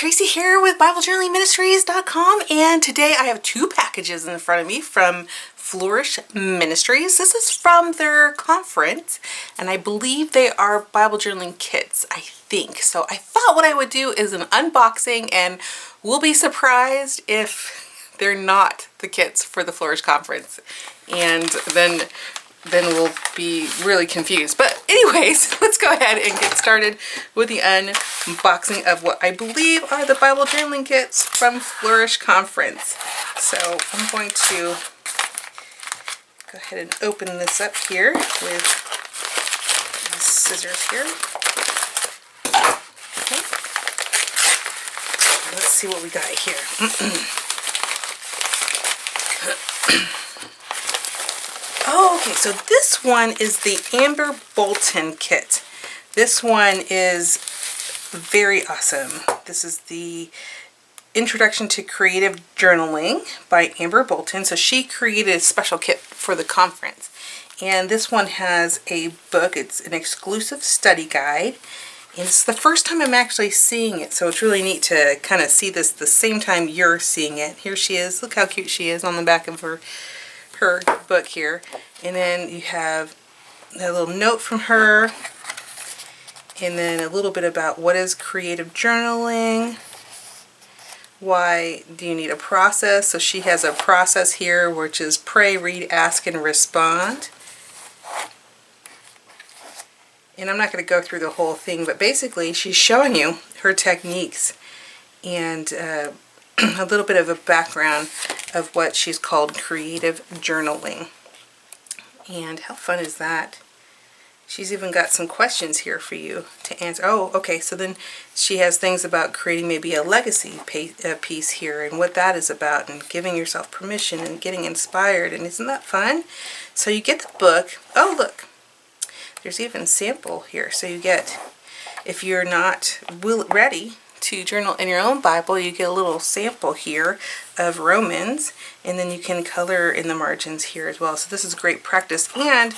Tracy here with BibleJournalingMinistries.com, and today I have two packages in front of me from Flourish Ministries. This is from their conference, and I believe they are Bible journaling kits, I think. So I thought what I would do is an unboxing, and we'll be surprised if they're not the kits for the Flourish conference. And then we'll be really confused. But anyways, let's go ahead and get started with the unboxing of what I believe are the Bible journaling kits from Flourish Conference. So I'm going to go ahead and open this up here with these scissors here. Okay. Let's see what we got here. Oh, okay, so this one is the Amber Bolton kit. This one is very awesome. This is the Introduction to Creative Journaling by Amber Bolton. So she created a special kit for the conference. And this one has a book. It's an exclusive study guide. And it's the first time I'm actually seeing it. So it's really neat to kind of see this the same time you're seeing it. Here she is. Look how cute she is on the back of her book here. And then you have a little note from her, and then a little bit about what is creative journaling, why do you need a process. So she has a process here, which is pray, read, ask, and respond. And I'm not going to go through the whole thing, but basically she's showing you her techniques and a little bit of a background of what she's called creative journaling. And how fun is that? She's even got some questions here for you to answer. Oh, okay, so then she has things about creating maybe a legacy piece here and what that is about, and giving yourself permission and getting inspired. And isn't that fun? So you get the book. Oh, look, there's even a sample here. So you get, if you're not ready to journal in your own Bible, you get a little sample here of Romans, and then you can color in the margins here as well. So this is great practice, and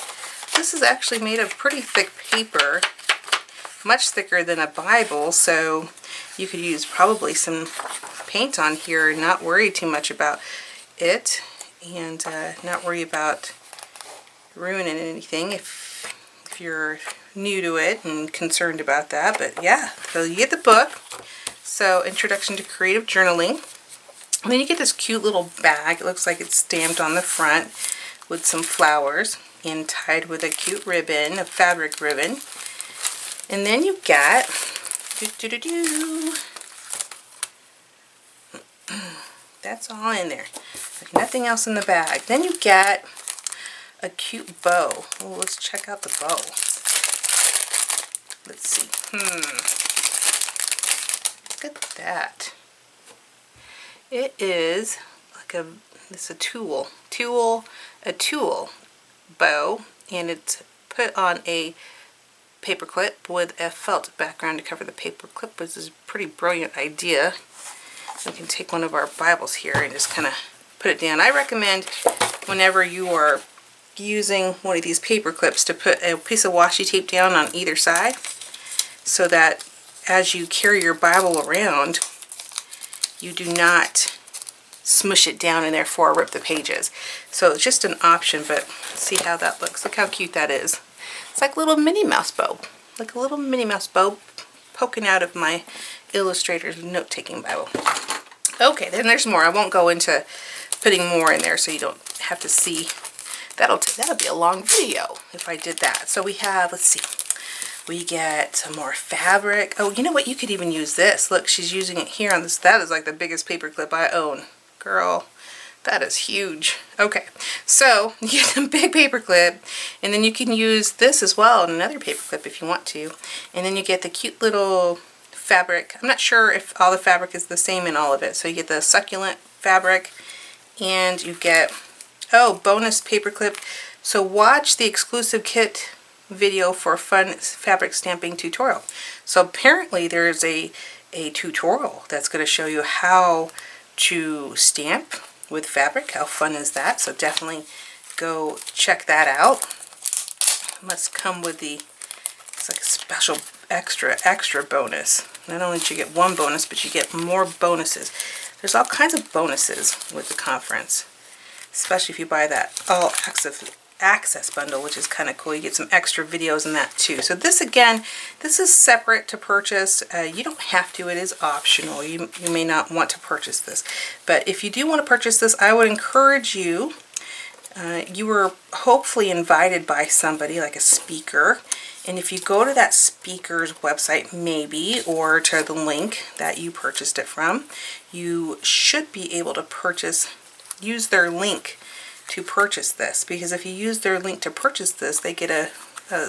this is actually made of pretty thick paper, much thicker than a Bible, so you could use probably some paint on here and not worry too much about it, and not worry about ruining anything if you're new to it and concerned about that. But yeah, so you get the book. So Introduction to Creative Journaling. And then you get this cute little bag. It looks like it's stamped on the front with some flowers and tied with a cute ribbon, a fabric ribbon. And then you get that's all in there. There's nothing else in the bag. Then you get a cute bow. Oh, let's check out the bow. Let's see. Look at that. It is like it's a tool bow, and it's put on a paper clip with a felt background to cover the paper clip, which is a pretty brilliant idea. We can take one of our Bibles here and just kind of put it down. I recommend whenever you are using one of these paper clips to put a piece of washi tape down on either side, so that as you carry your Bible around, you do not smush it down and therefore rip the pages. So it's just an option, but see how that looks. Look how cute that is. It's like a little Minnie Mouse bow. Like a little Minnie Mouse bow poking out of my Illustrator's note-taking Bible. Okay, then there's more. I won't go into putting more in there so you don't have to see. That'll be a long video if I did that. So we have, let's see. We get some more fabric. Oh, you know what? You could even use this. Look, she's using it here on this. That is like the biggest paper clip I own. Girl, that is huge. Okay, so you get a big paper clip, and then you can use this as well on another paper clip if you want to. And then you get the cute little fabric. I'm not sure if all the fabric is the same in all of it. So you get the succulent fabric, and you get, oh, bonus paper clip. So watch the exclusive kit video for a fun fabric stamping tutorial. So apparently there's a tutorial that's going to show you how to stamp with fabric. How fun is that? So definitely go check that out. It must come with the, it's like a special extra bonus. not only did you get one bonus, but you get more bonuses. There's all kinds of bonuses with the conference, especially if you buy that all access bundle, which is kind of cool. You get some extra videos in that too. So this, again, this is separate to purchase. You don't have to. It is optional. You may not want to purchase this, but if you do want to purchase this, I would encourage you. You were hopefully invited by somebody, like a speaker, and if you go to that speaker's website, maybe, or to the link that you purchased it from, you should be able to use their link to purchase this, because if you use their link to purchase this, they get a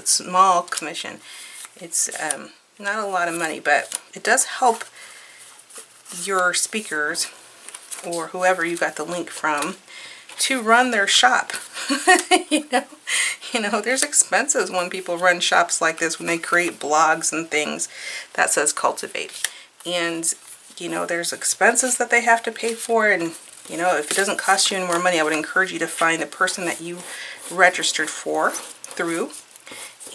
small commission. It's not a lot of money, but it does help your speakers or whoever you got the link from to run their shop. you know, there's expenses when people run shops like this, when they create blogs and things that says cultivate. And, you know, there's expenses that they have to pay for, and, you know, if it doesn't cost you any more money, I would encourage you to find the person that you registered through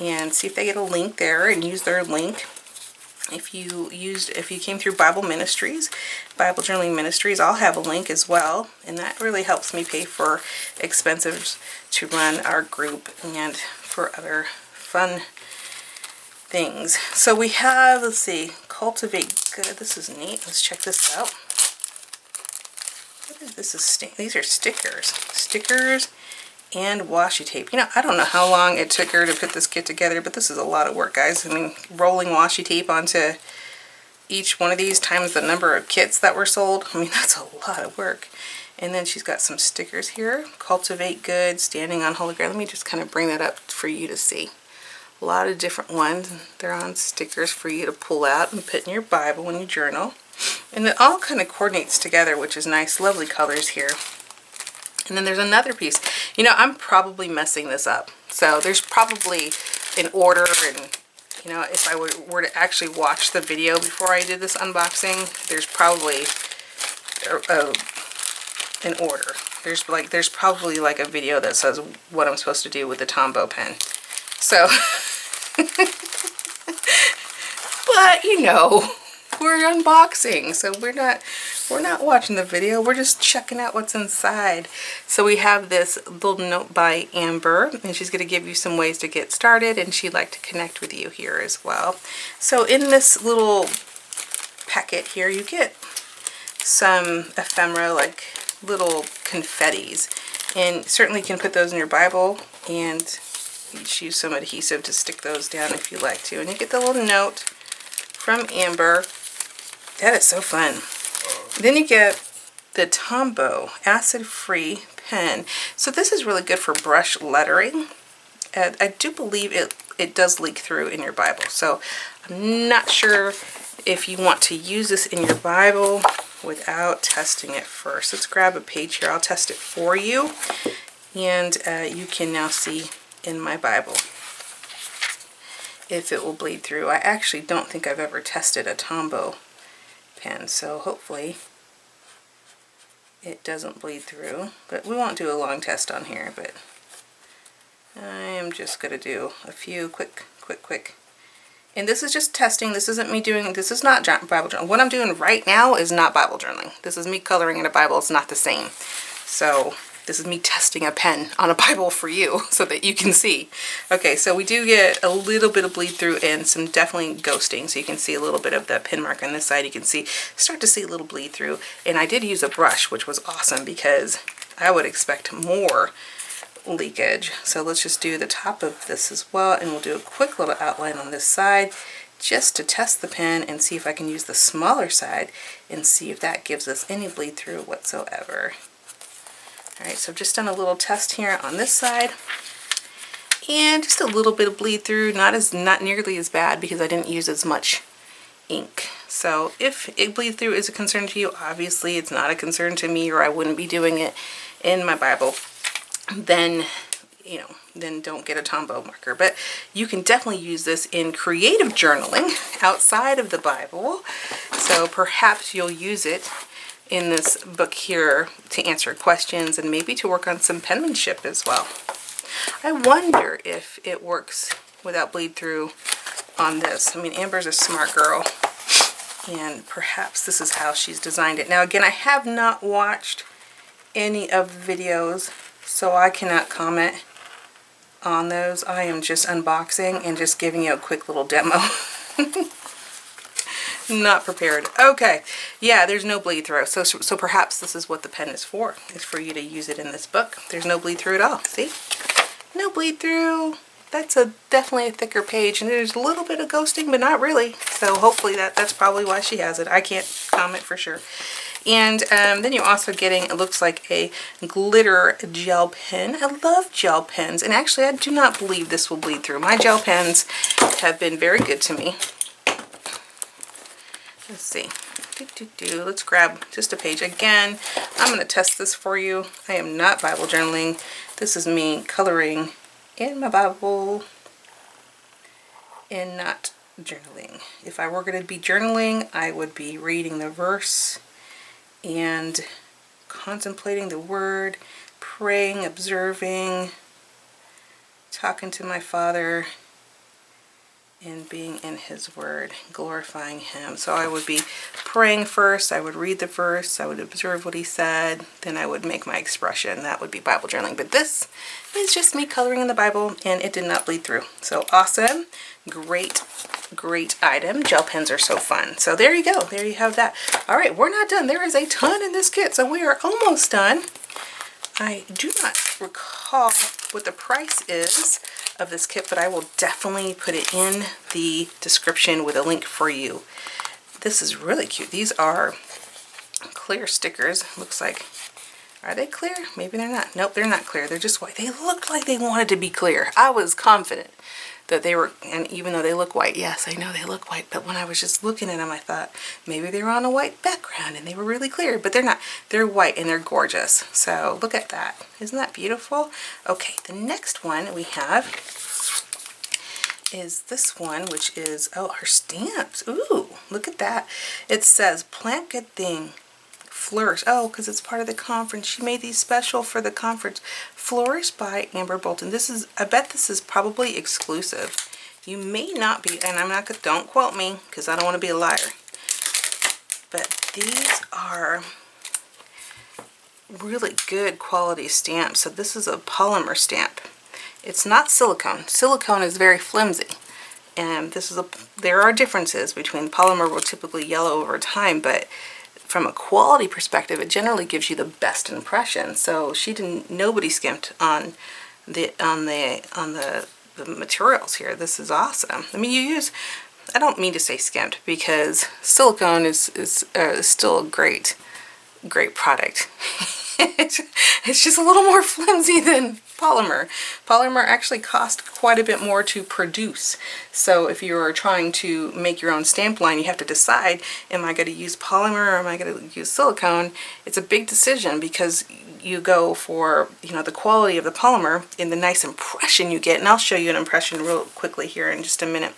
and see if they get a link there and use their link. If you came through Bible Journaling Ministries, I'll have a link as well, and that really helps me pay for expenses to run our group and for other fun things. So we have, let's see, Cultivate Good. This is neat. Let's check this out. What is this? These are stickers and washi tape. You know, I don't know how long it took her to put this kit together, but this is a lot of work, guys. I mean, rolling washi tape onto each one of these times the number of kits that were sold. I mean, that's a lot of work. And then she's got some stickers here. Cultivate Good, Standing on Holy Ground. Let me just kind of bring that up for you to see. A lot of different ones. They're on stickers for you to pull out and put in your Bible when you journal. And it all kind of coordinates together, which is nice. Lovely colors here. And then there's another piece. You know, I'm probably messing this up. So there's probably an order, and, you know, if I were to actually watch the video before I did this unboxing, there's probably an order. There's probably like a video that says what I'm supposed to do with the Tombow pen. So, but, you know, we're unboxing, so we're not watching the video, we're just checking out what's inside. So we have this little note by Amber, and she's going to give you some ways to get started, and she'd like to connect with you here as well. So in this little packet here, you get some ephemera, like little confettis, and certainly you can put those in your Bible, and just use some adhesive to stick those down if you like to. And you get the little note from Amber. That is so fun. Then you get the Tombow Acid-Free Pen. So this is really good for brush lettering. I do believe it does leak through in your Bible. So I'm not sure if you want to use this in your Bible without testing it first. Let's grab a page here. I'll test it for you. And you can now see in my Bible if it will bleed through. I actually don't think I've ever tested a Tombow pen, so hopefully it doesn't bleed through, but we won't do a long test on here. But I am just going to do a few quick, and this is just testing. This isn't me doing, this is not Bible journaling. What I'm doing right now is not Bible journaling. This is me coloring in a Bible. It's not the same. So this is me testing a pen on a Bible for you so that you can see. Okay, so we do get a little bit of bleed through and some definitely ghosting. So you can see a little bit of the pin mark on this side. You can start to see a little bleed through. And I did use a brush, which was awesome because I would expect more leakage. So let's just do the top of this as well, and we'll do a quick little outline on this side just to test the pen and see if I can use the smaller side and see if that gives us any bleed through whatsoever. Alright, so I've just done a little test here on this side, and just a little bit of bleed through, not nearly as bad because I didn't use as much ink. So if it bleed through is a concern to you, obviously it's not a concern to me, or I wouldn't be doing it in my Bible, then, you know, then don't get a Tombow marker. But you can definitely use this in creative journaling outside of the Bible, so perhaps you'll use it in this book here to answer questions and maybe to work on some penmanship as well. I wonder if it works without bleed through on this. I mean, Amber's a smart girl. And perhaps this is how she's designed it. Now again, I have not watched any of the videos, so I cannot comment on those. I am just unboxing and just giving you a quick little demo. Not prepared. Okay, yeah, there's no bleed through. So perhaps this is what the pen is for. It's for you to use it in this book. There's no bleed through at all. See? No bleed through. That's definitely a thicker page, and there's a little bit of ghosting, but not really. So hopefully that's probably why she has it. I can't comment for sure. And then you're also getting, it looks like a glitter gel pen. I love gel pens, and actually I do not believe this will bleed through. My gel pens have been very good to me. Let's see. Let's grab just a page. Again, I'm going to test this for you. I am not Bible journaling. This is me coloring in my Bible and not journaling. If I were going to be journaling, I would be reading the verse and contemplating the word, praying, observing, talking to my Father, and being in His Word, glorifying Him. So I would be praying first, I would read the verse, I would observe what He said, then I would make my expression. That would be Bible journaling. But this is just me coloring in the Bible, and it did not bleed through. So awesome. Great, great item. Gel pens are so fun. So there you go. There you have that. All right, we're not done. There is a ton in this kit, so we are almost done. I do not recall what the price is of this kit, but I will definitely put it in the description with a link for you. This is really cute. These are clear stickers. Looks like, are they clear? Maybe they're not. Nope, they're not clear. They're just white. They looked like they wanted to be clear. I was confident that they were, and even though they look white, yes, I know they look white, but when I was just looking at them, I thought maybe they were on a white background and they were really clear, but they're not. They're white and they're gorgeous. So look at that. Isn't that beautiful? Okay, the next one we have is this one, which is, oh, her stamps. Ooh, look at that. It says, plant good thing, flourish. Oh, because it's part of the conference. She made these special for the conference. Flourish by Amber Bolton. This is, I bet this is probably exclusive. You may not be, and I'm not gonna, don't quote me because I don't want to be a liar. But these are really good quality stamps. So this is a polymer stamp. It's not silicone. Silicone is very flimsy. And this is there are differences between polymer will typically yellow over time, but from a quality perspective, it generally gives you the best impression. So nobody skimped on the materials here. This is awesome. I mean, I don't mean to say skimped, because silicone is still a great product. It's just a little more flimsy than polymer. Polymer actually costs quite a bit more to produce. So if you are trying to make your own stamp line, you have to decide, am I going to use polymer or am I going to use silicone? It's a big decision, because you go for, the quality of the polymer and the nice impression you get. And I'll show you an impression real quickly here in just a minute.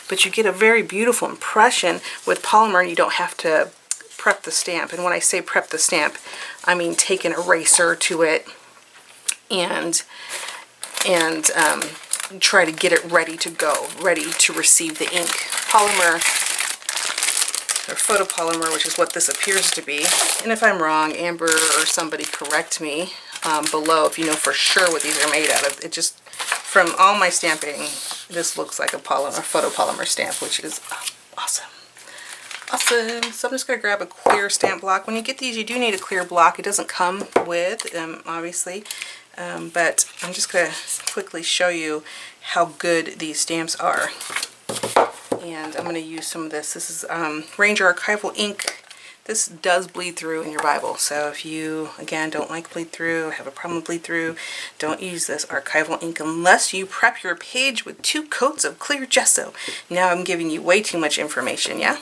But you get a very beautiful impression with polymer, and you don't have to prep the stamp. And when I say prep the stamp, I mean take an eraser to it and try to get it ready to go, ready to receive the ink. Polymer, or photopolymer, which is what this appears to be. And if I'm wrong, Amber or somebody correct me below if you know for sure what these are made out of. It just, from all my stamping, this looks like a photopolymer stamp, which is awesome. Awesome. So I'm just going to grab a clear stamp block. When you get these, you do need a clear block. It doesn't come with them, obviously, but I'm just going to quickly show you how good these stamps are. And I'm going to use some of this. This is Ranger Archival ink. This does bleed through in your Bible. So if you, again, don't like bleed through, have a problem with bleed through, don't use this archival ink unless you prep your page with 2 coats of clear gesso. Now I'm giving you way too much information, yeah?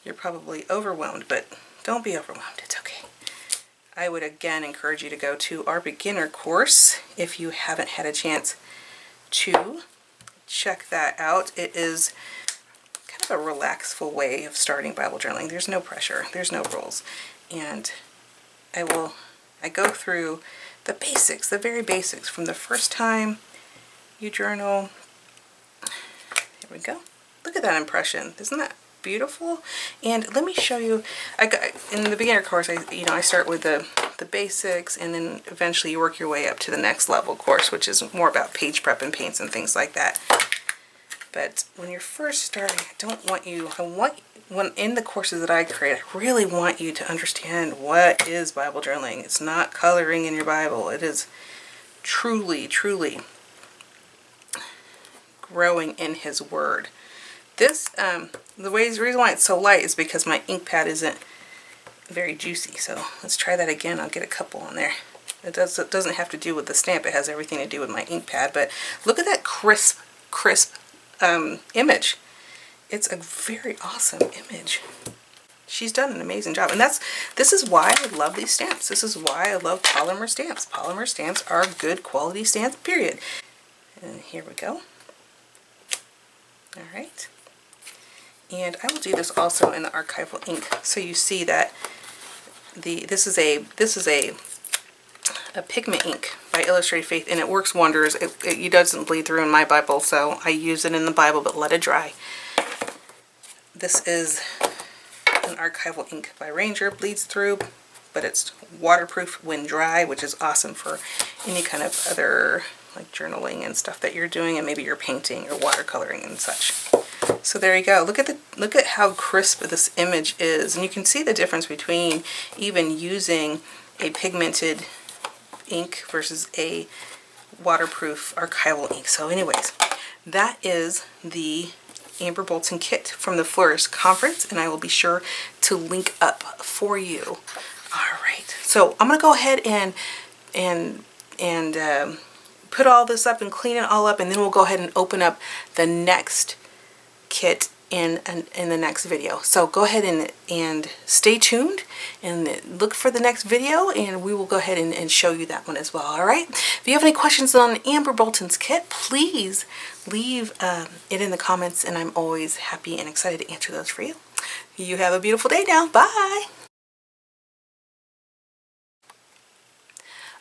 You're probably overwhelmed, but don't be overwhelmed. It's okay. I would again encourage you to go to our beginner course if you haven't had a chance to check that out. It is kind of a relaxful way of starting Bible journaling. There's no pressure. There's no rules. And I go through the basics, the very basics, from the first time you journal. Here we go. Look at that impression. Isn't that beautiful. And let me show you, in the beginner course, I start with the basics, and then eventually you work your way up to the next level course, which is more about page prep and paints and things like that. But when you're first starting, when in the courses that I create, I really want you to understand what is Bible journaling. It's not coloring in your Bible. It is truly, truly growing in His Word. This, the reason why it's so light is because my ink pad isn't very juicy. So let's try that again. I'll get a couple on there. It doesn't have to do with the stamp. It has everything to do with my ink pad. But look at that crisp image. It's a very awesome image. She's done an amazing job. And this is why I love these stamps. This is why I love polymer stamps. Polymer stamps are good quality stamps, period. And here we go. All right. And I will do this also in the archival ink, so you see that this is a pigment ink by Illustrated Faith, and it works wonders. It doesn't bleed through in my Bible, so I use it in the Bible, but let it dry. This is an archival ink by Ranger. Bleeds through, but it's waterproof when dry, which is awesome for any kind of other like journaling and stuff that you're doing, and maybe you're painting or watercoloring and such. So there you go. Look at how crisp this image is, and you can see the difference between even using a pigmented ink versus a waterproof archival ink. So anyways, that is the Amber Bolton kit from the Flourish conference, and I will be sure to link up for you. All right, so I'm gonna go ahead and put all this up and clean it all up, and then we'll go ahead and open up the next kit in the next video. So go ahead and stay tuned and look for the next video, and we will go ahead and show you that one as well. All right, if you have any questions on Amber Bolton's kit, please leave it in the comments, and I'm always happy and excited to answer those for you. You have a beautiful day now. Bye.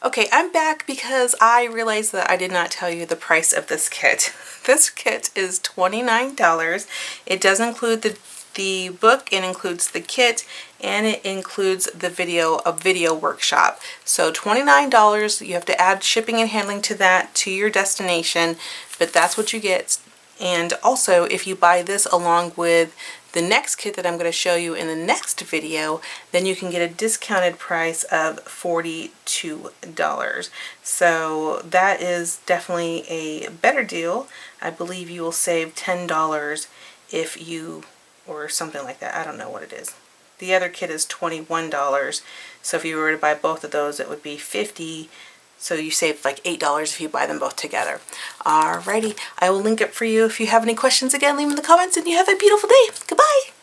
Okay, I'm back because I realized that I did not tell you the price of this kit. This kit is $29. It does include the book, it includes the kit, and it includes a video workshop. So $29, you have to add shipping and handling to that, to your destination, but that's what you get. And also, if you buy this along with the next kit that I'm going to show you in the next video, then you can get a discounted price of $42. So that is definitely a better deal. I believe you will save $10 if you, or something like that. I don't know what it is. The other kit is $21. So if you were to buy both of those, it would be $50. So you save like $8 if you buy them both together. Alrighty, I will link it for you. If you have any questions, again, leave them in the comments, and you have a beautiful day. Goodbye.